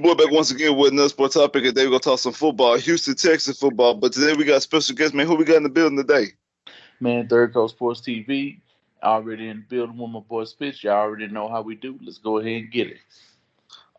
We're back once again with another sport topic, and today we're gonna talk some football, Houston Texans football. But today we got a special guest, man. Who we got in the building today? Man, Third Coast Sports TV. Already in the building with my boy Spitz. Y'all already know how we do. Let's go ahead and get it.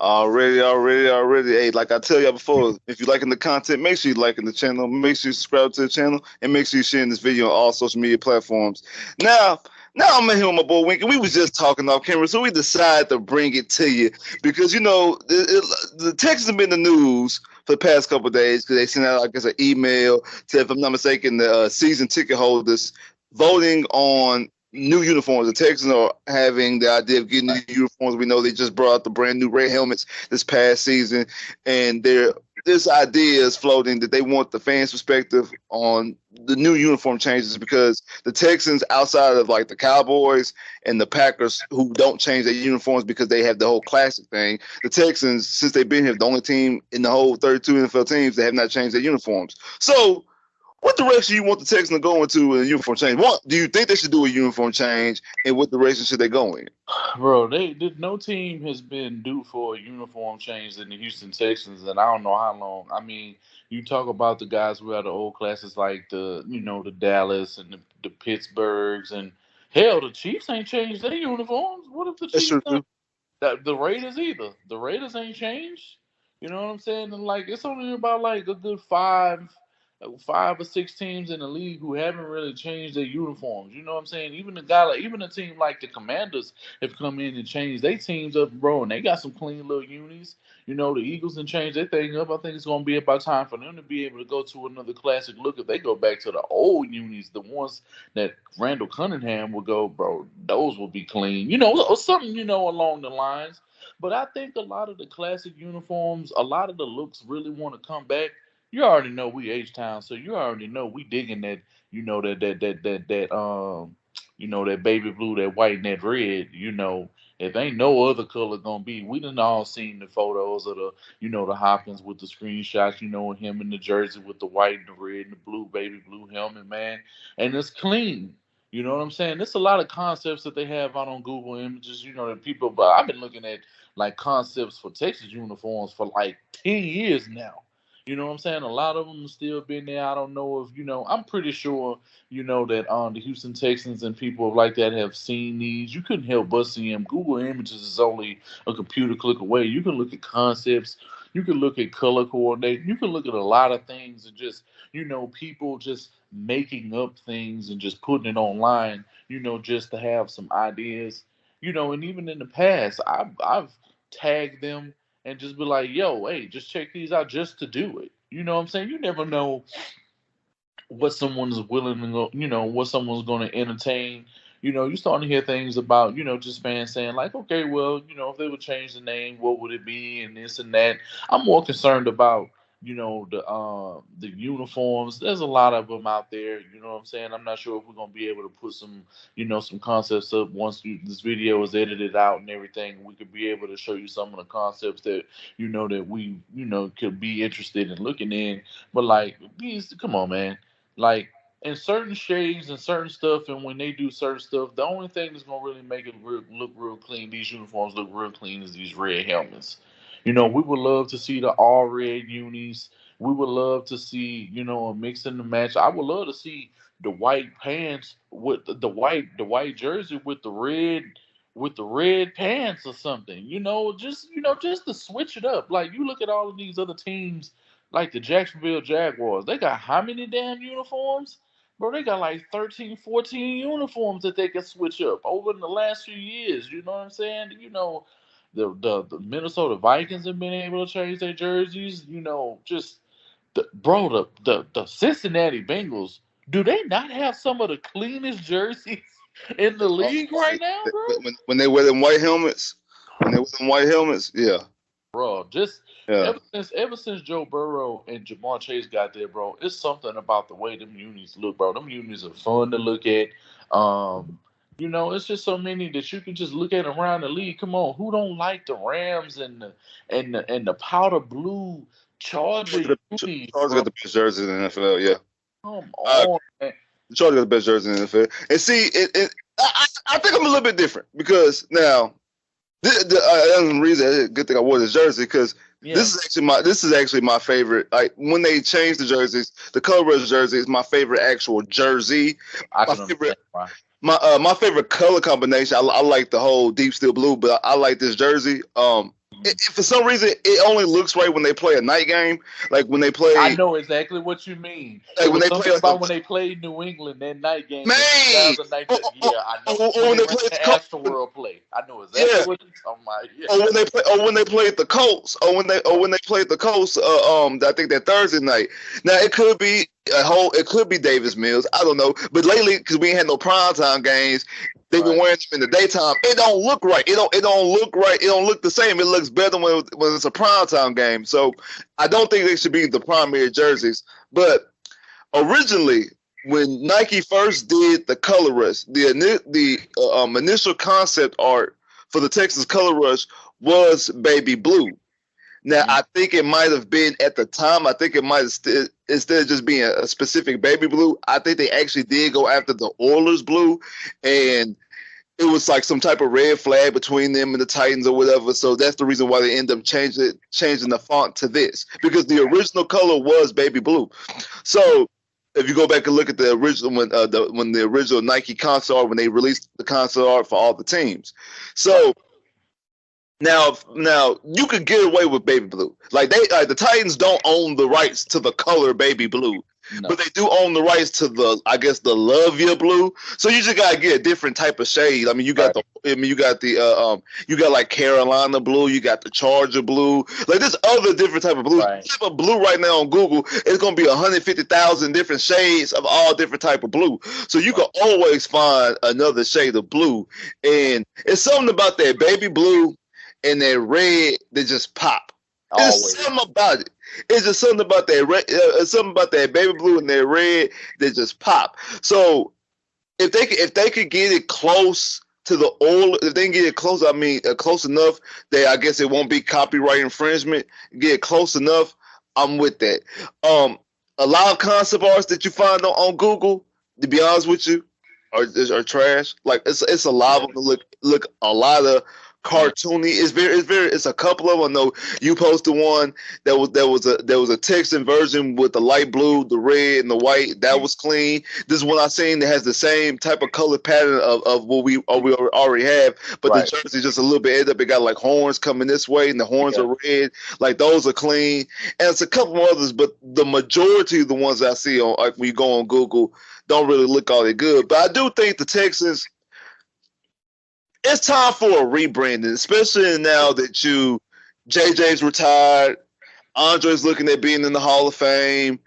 Already. Hey, like I tell y'all before, if you're liking the content, make sure you're liking the channel, make sure you subscribe to the channel, and make sure you're sharing this video on all social media platforms. Now I'm in here with my boy Wink, and we was just talking off camera, so we decided to bring it to you because the Texans have been in the news for the past couple of days because they sent out, I guess, an email to, if I'm not mistaken, the season ticket holders voting on new uniforms. The Texans are having the idea of getting new uniforms. We know they just brought out the brand new red helmets this past season, and this idea is floating that they want the fans' perspective on the new uniform changes because the Texans, outside of like the Cowboys and the Packers, who don't change their uniforms because they have the whole classic thing, the Texans, since they've been here, the only team in the whole 32 NFL teams that have not changed their uniforms. So what direction you want the Texans to go into in a uniform change? What do you think they should do a uniform change, and what direction should they go in? Bro, no team has been due for a uniform change than the Houston Texans, and I don't know how long. I mean, you talk about the guys who are the old classes like the Dallas and the Pittsburghs, and hell, the Chiefs ain't changed their uniforms. What if the That's Chiefs true don't? too. The Raiders either. The Raiders ain't changed. You know what I'm saying? And like it's only about like a good five or six teams in the league who haven't really changed their uniforms. You know what I'm saying? Even a team like the Commanders have come in and changed their teams up, bro, and they got some clean little unis. You know, the Eagles and changed their thing up. I think it's gonna be about time for them to be able to go to another classic look. If they go back to the old unis, the ones that Randall Cunningham would go, bro, those will be clean. You know, or something, along the lines. But I think a lot of the classic uniforms, a lot of the looks really want to come back. You already know we H Town, so you already know we digging that, that baby blue, that white, and that red. If ain't no other color gonna be, we done all seen the photos of the Hopkins with the screenshots, him in the jersey with the white and the red and the blue, baby blue helmet, man, and it's clean. You know what I'm saying? There's a lot of concepts that they have out on Google Images, that people. But I've been looking at like concepts for Texas uniforms for like 10 years now. You know what I'm saying? A lot of them still been there. I don't know if I'm pretty sure that the Houston Texans and people like that have seen these. You couldn't help but see them. Google Images is only a computer click away. You can look at concepts. You can look at color coordinate. You can look at a lot of things and just people just making up things and just putting it online. Just to have some ideas. And even in the past, I've tagged them and just be like, yo, hey, just check these out just to do it. You know what I'm saying? You never know what someone's willing to go, what someone's going to entertain. You starting to hear things about, just fans saying like, okay, well, if they would change the name, what would it be, and this and that. I'm more concerned about, the uniforms. There's a lot of them out there. You know what I'm saying? I'm not sure if we're gonna be able to put some concepts up once this video is edited out and everything. We could be able to show you some of the concepts that that we could be interested in looking in. But like, these, come on, man, like in certain shades and certain stuff, and when they do certain stuff, the only thing that's gonna really make it look real clean, these uniforms look real clean, is these red helmets. We would love to see the all red unis. We would love to see, a mix in the match. I would love to see the white pants with the white jersey with the red pants or something. Just to switch it up. Like you look at all of these other teams, like the Jacksonville Jaguars. They got how many damn uniforms? Bro, they got like 13, 14 uniforms that they can switch up over in the last few years. You know what I'm saying? The Minnesota Vikings have been able to change their jerseys. Just the Cincinnati Bengals. Do they not have some of the cleanest jerseys in the league right now, bro? When they wear them white helmets, yeah, Bro, just yeah. ever since Joe Burrow and Jamar Chase got there, bro, it's something about the way them unis look, bro. Them unis are fun to look at. It's just so many that you can just look at around the league. Come on, who don't like the Rams and the powder blue Charger unis, Chargers bro? got the best jerseys in the NFL. Yeah, Come I on, man. the Chargers got the best jerseys in the NFL. And see, I think I'm a little bit different because now that's the reason. Good thing I wore this jersey because Yeah, This is actually my favorite. Like when they changed the jerseys, the color rush jersey is my favorite actual jersey. I My can favorite understand why. my favorite color combination. I like the whole deep steel blue, but I like this jersey. For some reason it only looks right when they play a night game, like when they I play know exactly what you mean. It like when was they play something like a about when they played New England that night game in man, 2019. Yeah, I know. or When when they they ran play the the Astroworld play. I know exactly yeah, what you're talking about. Yeah. or when they played the Colts, when they played the Colts, I think that Thursday night. Now it could be Davis Mills, I don't know, but lately because we ain't had no primetime games, they've been Right. wearing them in the daytime. It don't look right. It don't look right. It don't look the same. It looks better when it's a primetime game. So I don't think they should be the primary jerseys. But originally, when Nike first did the color rush, the initial concept art for the Texas color rush was baby blue. Now, Mm-hmm. I think it might have been at the time. I think it might have instead of just being a specific baby blue. I think they actually did go after the Oilers blue, and it was like some type of red flag between them and the Titans or whatever. So that's the reason why they end up changing the font to this, because the original color was baby blue. So if you go back and look at the original when the original Nike concept art, when they released the concept art for all the teams, Right. so now you could get away with baby blue. Like the Titans don't own the rights to the color baby blue, but No. they do own the rights to I guess the love ya blue. So you just gotta get a different type of shade. I mean, Right. you got like Carolina blue, you got the Charger blue. Like there's other different type of blues. Right. Type of blue right now on Google, it's gonna be 150,000 different shades of all different type of blue. So you Right. can always find another shade of blue, and it's something about that baby blue and that red that just pop. It's Always. something about it. It's just something about that red. Something about that baby blue and that red that just pop. So if they could get it close to the oil, if they can get it close, I mean close enough that I guess it won't be copyright infringement. Get it close enough, I'm with that. A lot of concept arts that you find on Google, to be honest with you, are trash. Like it's a lot Yeah. of them look a lot of cartoony. It's a couple of them. I know you posted one that was a Texan version with the light blue, the red, and the white. That was clean. This one I seen that has the same type of color pattern of what we already have, but the Right. jersey just a little bit ended up. It got like horns coming this way, and the horns Yeah. are red. Like those are clean, and it's a couple more others, but the majority of the ones I see on like when you go on Google don't really look all that good. But I do think the Texans, it's time for a rebranding, especially now that JJ's retired, Andre's looking at being in the Hall of Fame,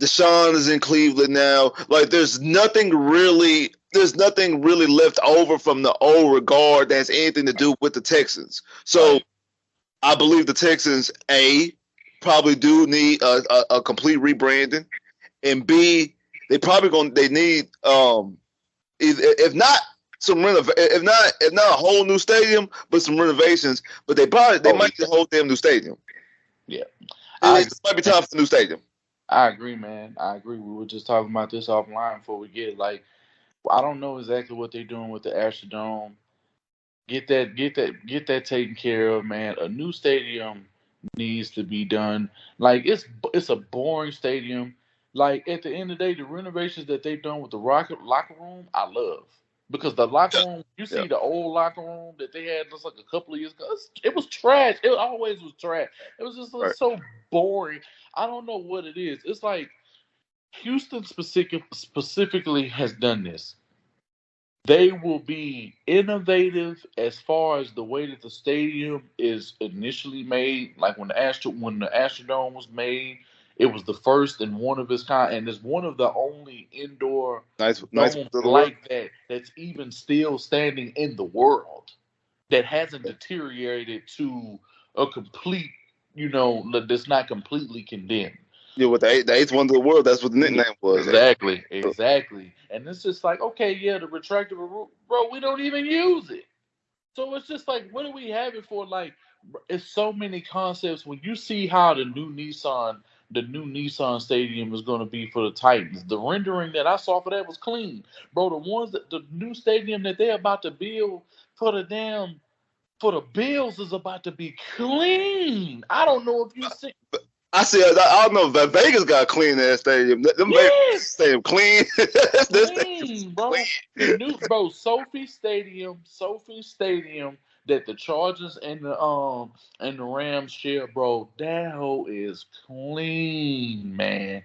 Deshaun is in Cleveland now. Like there's nothing really left over from the old regard that has anything to do with the Texans. So Right. I believe the Texans probably do need a complete rebranding, and B, they need if not if not a whole new stadium, but some renovations. But they Oh might yeah. need a whole damn new stadium. Yeah. I It might be time for a new stadium. I agree, man. I agree. We were just talking about this offline before we get like I don't know exactly what they're doing with the Astrodome. Get that taken care of, man. A new stadium needs to be done. Like it's a boring stadium. Like at the end of the day, the renovations that they've done with the locker room, I love because the locker Yeah, room. You yeah, see the old locker room that they had just like a couple of years ago. It was trash. It always was trash. It was just right. so boring. I don't know what it is. It's like Houston specifically has done this. They will be innovative as far as the way that the stadium is initially made. Like when the Astrodome was made, it was the first and one of its kind, and it's one of the only indoor Nice domes to the world. like that that's even still standing in the world that hasn't deteriorated to a complete, that's not completely condemned. Yeah, with the eighth wonder of the world, that's what the Yeah, nickname was. exactly, exactly. And it's just like, okay, yeah, the retractable roof, bro, we don't even use it. So it's just like, what do we have it for? Like, it's so many concepts. When you see how the new Nissan Stadium is going to be for the Titans, the rendering that I saw for that was clean, bro. The new stadium that they're about to build for the damn for the Bills is about to be clean. I don't know if you see. I don't know if Vegas got a clean ass stadium. Them Vegas Yes, stadium clean. This stadium's clean, clean. bro. The new Sophie Stadium that the Chargers and the Rams share, bro. That hole is clean, man.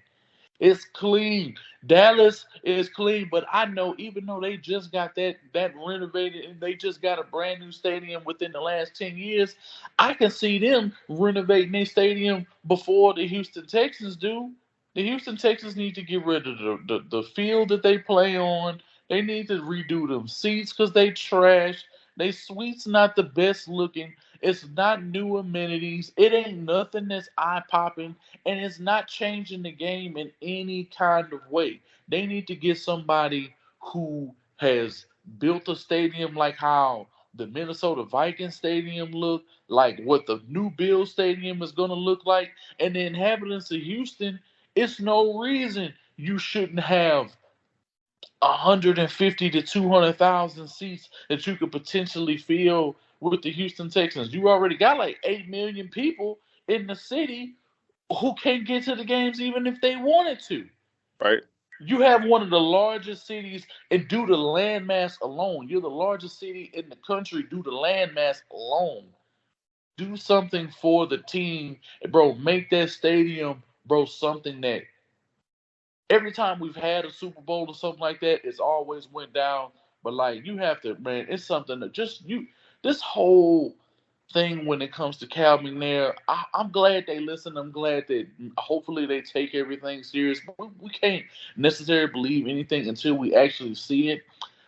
It's clean. Dallas is clean, but I know even though they just got that renovated and they just got a brand new stadium within the last 10 years, I can see them renovating their stadium before the Houston Texans do. The Houston Texans need to get rid of the field that they play on. They need to redo them seats because they trash. They suites not the best looking. It's not new amenities. It ain't nothing that's eye popping, and it's not changing the game in any kind of way. They need to get somebody who has built a stadium like how the Minnesota Vikings stadium look, like what the new Bill stadium is going to look like, and the inhabitants of Houston. It's no reason you shouldn't have 150 to 200,000 seats that you could potentially fill with the Houston Texans. You already got like 8 million people in the city who can't get to the games even if they wanted to. Right. You have one of the largest cities, and due to landmass alone, you're the largest city in the country due to landmass alone. Do something for the team, bro. Make that stadium, bro, something that every time we've had a Super Bowl or something like that, it's always went down. But like you have to, man, it's something that just you. This whole thing when it comes to Cal McNair, I'm glad they listen. I'm glad that hopefully they take everything serious. But we can't necessarily believe anything until we actually see it.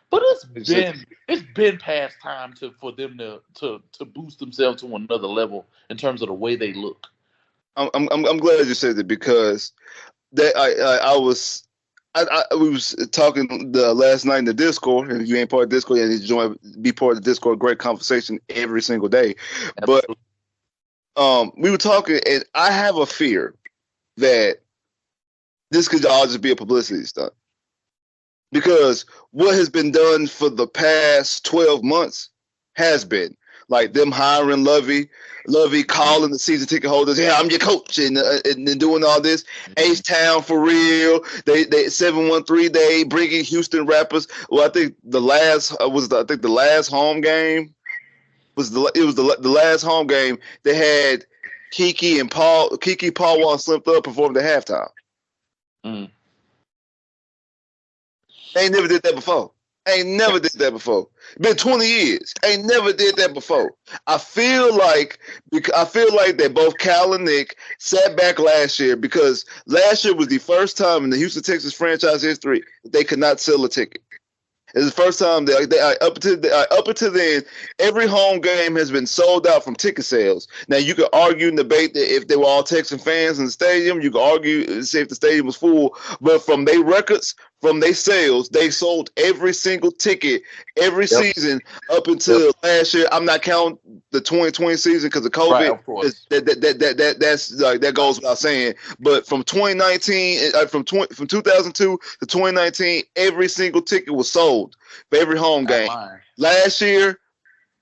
But it's been past time for them to boost themselves to another level in terms of the way they look. I'm glad you said that because that we was talking the last night in the Discord, and if you ain't part of Discord, you need to be part of the Discord. Great conversation every single day. Absolutely. But we were talking, and I have a fear that this could all just be a publicity stunt. Because what has been done for the past 12 months has been like them hiring Lovey calling the season ticket holders, yeah, I'm your coach, and doing all this. H-Town for real. They 713 day bringing Houston rappers. Well, I think the last home game was the last home game. They had Kiki Paul Wall Slipped Up performed at halftime. Mm. Ain't never did that before. Been 20 years. Ain't never did that before. I feel like that both Cal and Nick sat back last year because last year was the first time in the Houston Texans franchise history that they could not sell a ticket. It's the first time up until then, every home game has been sold out from ticket sales. Now you could argue and debate that if they were all Texan fans in the stadium, you could argue and see if the stadium was full. But from their records, from their sales, they sold every single ticket every season up until last year. I'm not counting the 2020 season because of COVID. Right, of course. That's like that goes without saying. But from 2019, from 2002 to 2019, every single ticket was sold for every home game. Last year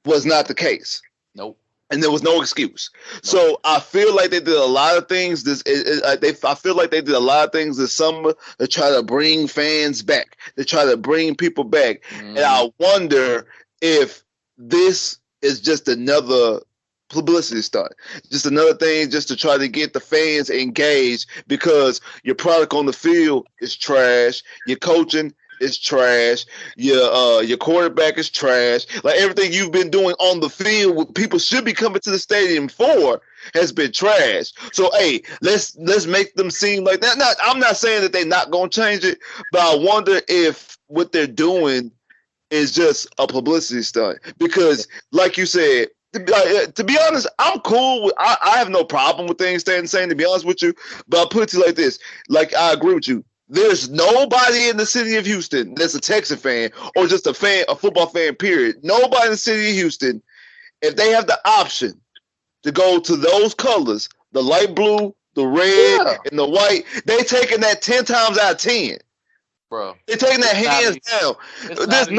was not the case. Nope. And there was no excuse. Nope. So I feel like they did a lot of things. I feel like they did a lot of things this summer to try to bring fans back, to try to bring people back. And I wonder if this is just another publicity stunt, just another thing just to try to get the fans engaged because your product on the field is trash. Your coaching is trash. Your quarterback is trash. Like everything you've been doing on the field, what people should be coming to the stadium for, has been trash. So hey, let's make them seem like that. I'm not saying that they're not gonna change it, but I wonder if what they're doing is just a publicity stunt. Because, like you said, to be honest, I'm cool with. I have no problem with things staying the same. To be honest with you, but I'll put it to you like this: like I agree with you. There's nobody in the city of Houston that's a Texan fan or just a football fan, period. Nobody in the city of Houston, if they have the option to go to those colors, the light blue, the red, and the white, they taking that 10 times out of 10. bro. They're taking that hands down. There's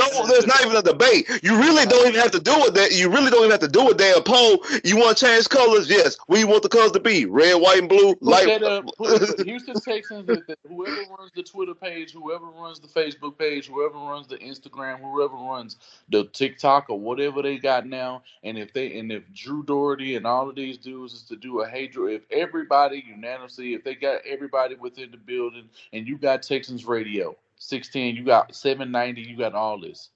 not even a debate. You really don't even have to do it. You really don't even have to do a damn poll. You want to change colors? Yes. What you want the colors to be? Red, white, and blue. Put that up. Put Houston Texans. Whoever runs the Twitter page, whoever runs the Facebook page, whoever runs the Instagram, whoever runs the TikTok or whatever they got now, and if Drew Doherty and all of these dudes is to do a hatred, if everybody unanimously, if they got everybody within the building, and you got Texans radio 610, you got 790, you got all this.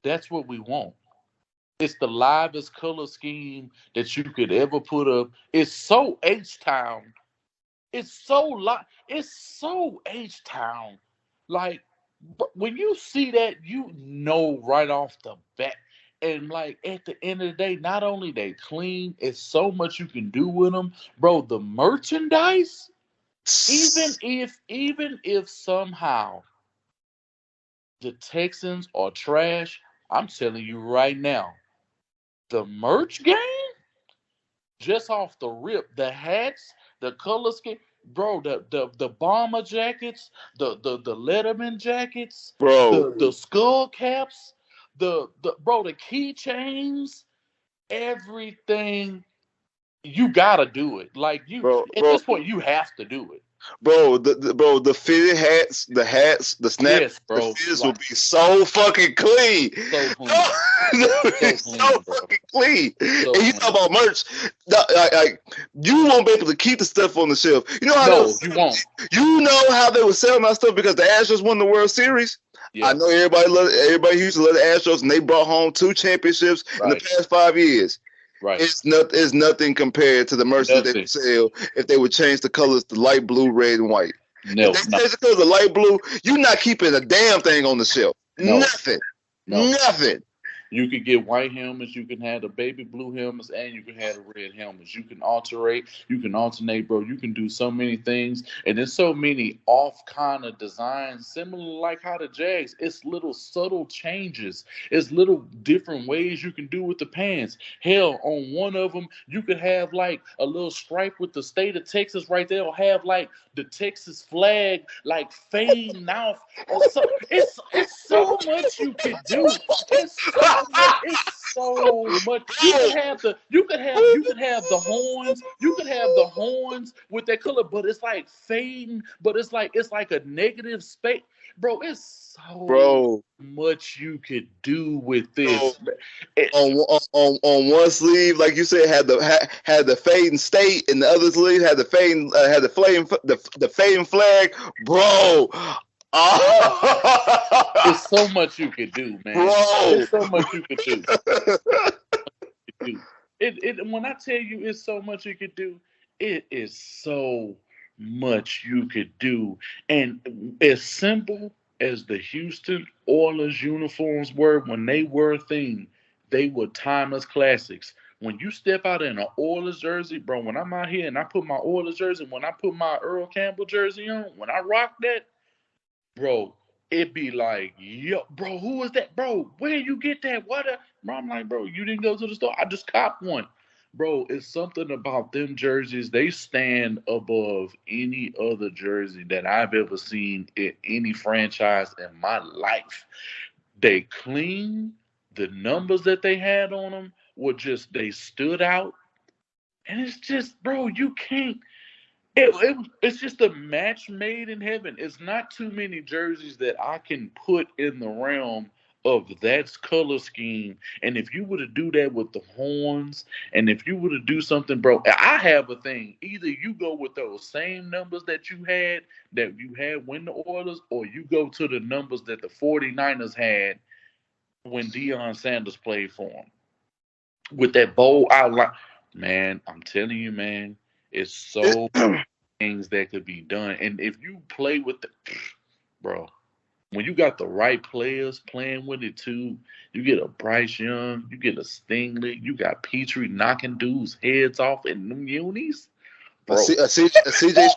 That's what we want. It's the livest color scheme that you could ever put up. It's so H-Town. It's so H-Town. Like, when you see that, you know right off the bat. And like at the end of the day, not only they clean, it's so much you can do with them, bro. The merchandise, even if somehow the Texans are trash, I'm telling you right now, the merch game, just off the rip, the hats, the color scheme, bro, the bomber jackets, the Letterman jackets, bro. the skull caps, the keychains, everything. You gotta do it. Like at this point, you have to do it. Bro, the fitted hats, the snap, yes, bro. The fitteds will be so fucking clean. So clean. So fucking clean. And you talk about merch, like you won't be able to keep the stuff on the shelf. You know how you won't. You know how they were selling that stuff because the Astros won the World Series. Yeah. I know everybody used to love the Astros, and they brought home 2 championships in the past 5 years. Right. It's nothing compared to the merch that they would sell if they would change the colors to light blue, red, and white. No, if they change the colors to light blue, you're not keeping a damn thing on the shelf. No. Nothing. You could get white helmets, you can have the baby blue helmets, and you can have the red helmets. You can alternate, bro. You can do so many things. And there's so many off kind of designs, similar like how the Jags. It's little subtle changes. It's little different ways you can do with the pants. Hell, on one of them, you could have like a little stripe with the state of Texas right there, or have like the Texas flag like fading off. It's so much you could do. It's so much. You could have the horns. You could have the horns with that color, but it's like fading. But it's like a negative space, bro. It's so much you could do with this. On one sleeve, like you said, had the fading state, and the other sleeve had the fading flag, bro. It's so much you could do, man. Bro. It's so much you could do. When I tell you it's so much you could do, it is so much you could do. And as simple as the Houston Oilers uniforms were when they were a thing, they were timeless classics. When you step out in an Oilers jersey, bro, when I'm out here and I put my Oilers jersey, when I put my Earl Campbell jersey on, when I rock that, bro, it be like, yo, bro, who is that? Bro, where you get that? Bro, I'm like, bro, you didn't go to the store. I just copped one. Bro, it's something about them jerseys. They stand above any other jersey that I've ever seen in any franchise in my life. They clean. The numbers that they had on them were just, they stood out. And it's just, bro, you can't. It's just a match made in heaven. It's not too many jerseys that I can put in the realm of that color scheme. And if you were to do that with the horns, and if you were to do something, bro, I have a thing. Either you go with those same numbers that you had when the Oilers, or you go to the numbers that the 49ers had when Deion Sanders played for them. With that bold outline. Man, I'm telling you, man, it's so things that could be done. And if you play with bro, when you got the right players playing with it too, you get a Bryce Young, you get a Stingley, you got Petrie knocking dudes' heads off in them unis. Bro. CJ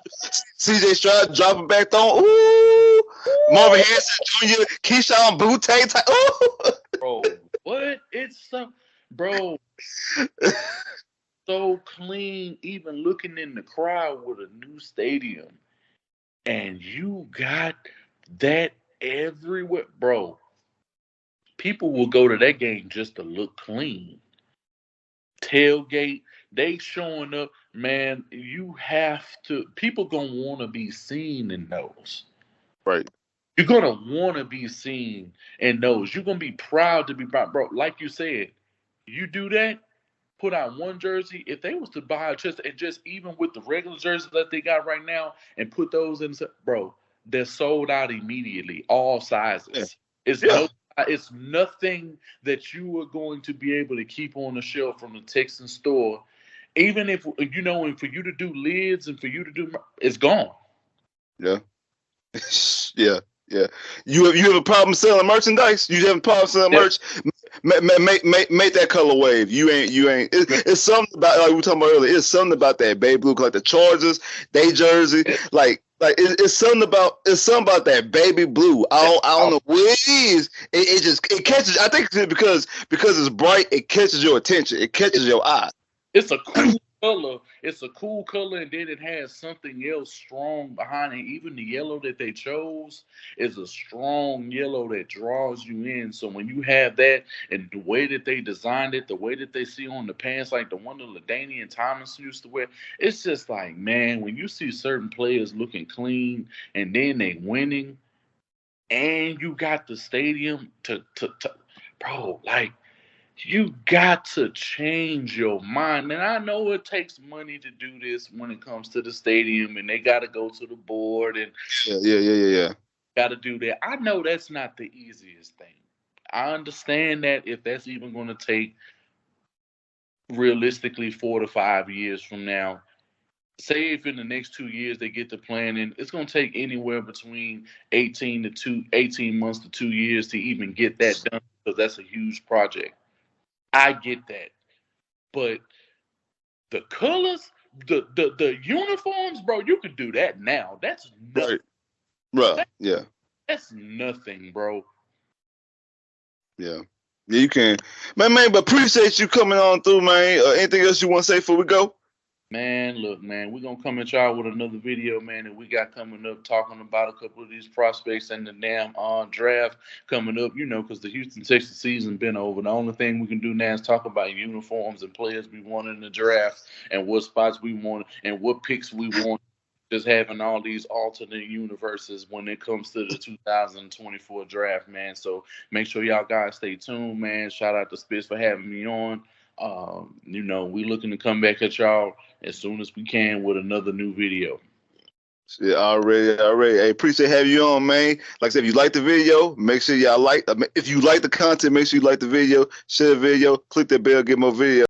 Stroud dropping back on. Ooh. Marvin Harrison Jr., Keyshawn Butte. Ooh. Bro, what? It's so, bro. So clean, even looking in the crowd with a new stadium. and you got that everywhere, bro. People will go to that game just to look clean. Tailgate, they showing up, man. You have to. People gonna want to be seen in those. Right. You're gonna want to be seen in those. You're gonna be proud to be proud, bro. Like you said, you do that. Put out one jersey. If they was to buy just and just even with the regular jerseys that they got right now and put those in, bro, they're sold out immediately, all Yeah. sizes. It's Yeah. no, it's nothing that you are going to be able to keep on the shelf from the Texan store. Even if and for you to do lids and for you to do, it's gone. Yeah. Yeah. Yeah. You have a problem selling merchandise? You have a problem selling merch? Make that color wave. You ain't. It's something about, like we were talking about earlier. It's something about that baby blue, like the Chargers, they jersey, like it's something about that baby blue. I don't know what it is. It catches. I think it's because it's bright. It catches your attention. It catches your eye. It's a cool color. It's a cool color, and then it has something else strong behind it. Even the yellow that they chose is a strong yellow that draws you in. So when you have that, and the way that they designed it, the way that they see on the pants, like the one that LaDainian Thomas used to wear, it's just like, man, when you see certain players looking clean and then they winning, and you got the stadium to bro, like, you got to change your mind. And I know it takes money to do this when it comes to the stadium, and they got to go to the board and Yeah. got to do that. I know that's not the easiest thing. I understand that if that's even going to take realistically 4 to 5 years from now, say if in the next 2 years they get the planning, it's going to take anywhere between 18 months to 2 years to even get that done because that's a huge project. I get that. But the colors, the uniforms, bro, you can do that now. That's nothing. Right. Bro. Yeah. That's nothing, bro. Yeah. Yeah, you can. Man, but appreciate you coming on through, man. Anything else you want to say before we go? Man, look, man, we're going to come at y'all with another video, man, that we got coming up talking about a couple of these prospects and the damn draft coming up, because the Houston Texans season been over. The only thing we can do now is talk about uniforms and players we want in the draft and what spots we want and what picks we want. Just having all these alternate universes when it comes to the 2024 draft, man. So make sure y'all guys stay tuned, man. Shout out to Spitz for having me on. We looking to come back at y'all as soon as we can with another new video. Yeah, already. Hey, appreciate having you on, man. Like I said, if you like the video, make sure y'all like. If you like the content, make sure you like the video, share the video, click that bell, get more videos.